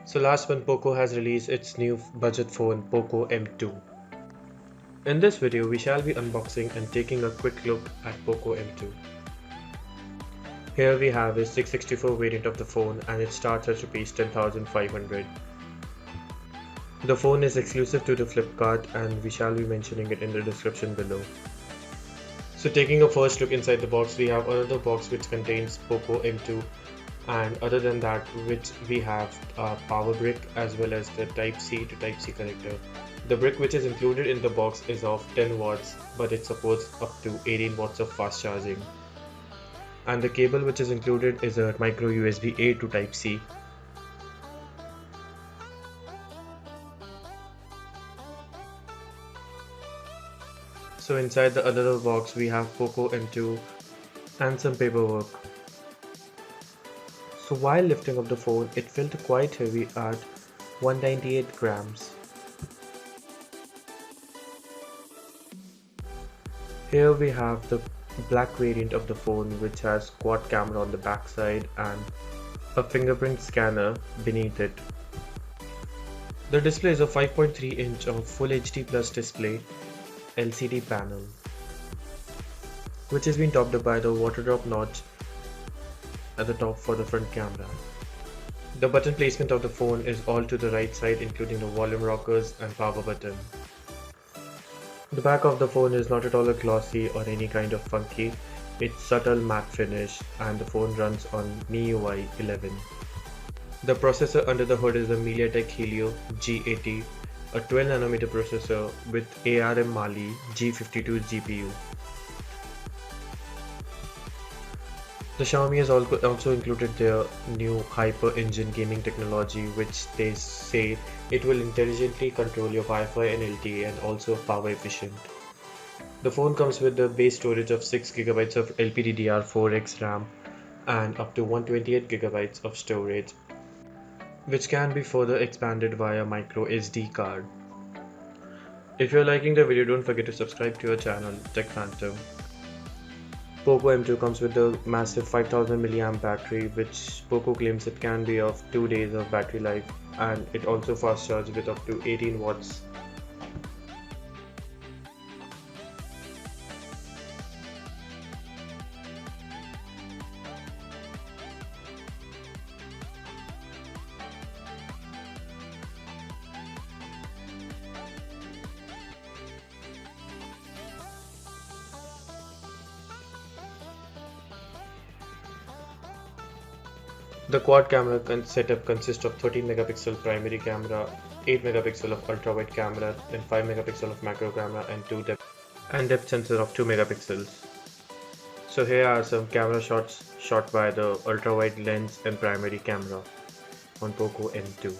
So last month Poco has released its new budget phone Poco M2. In this video we shall be unboxing and taking a quick look at Poco M2. Here we have a 664 variant of the phone and it starts at Rs 10,500. The phone is exclusive to the Flipkart and we shall be mentioning it in the description below. So taking a first look inside the box, we have another box which contains Poco M2, and other than that which we have a power brick as well as the Type-C to Type-C connector. The brick which is included in the box is of 10 watts but it supports up to 18 watts of fast charging. And the cable which is included is a micro USB A to Type-C. So inside the other box we have Poco M2 and some paperwork. So while lifting up the phone, it felt quite heavy at 198 grams. Here we have the black variant of the phone which has quad camera on the back side and a fingerprint scanner beneath it. The display is a 5.3 inch of Full HD Plus display LCD panel, which has been topped up by the water drop notch at the top for the front camera. The button placement of the phone is all to the right side, including the volume rockers and power button. The back of the phone is not at all a glossy or any kind of funky. It's subtle matte finish and the phone runs on MIUI 11. The processor under the hood is the MediaTek Helios G80, a 12nm processor with ARM Mali G52 GPU. The Xiaomi has also included their new Hyper Engine gaming technology, which they say it will intelligently control your Wi-Fi and LTE and also power efficient. The phone comes with the base storage of 6GB of LPDDR4X RAM and up to 128GB of storage, which can be further expanded via micro SD card. If you're liking the video, don't forget to subscribe to our channel Tech Phantom. Poco M2 comes with a massive 5000 mAh battery, which Poco claims it can be of 2 days of battery life, and it also fast charges with up to 18 watts. The quad camera setup consists of 13 megapixel primary camera, 8 megapixel of ultra wide camera, and 5 megapixel of macro camera and depth sensor of 2 megapixels. So here are some camera shots shot by the ultra wide lens and primary camera on Poco M2.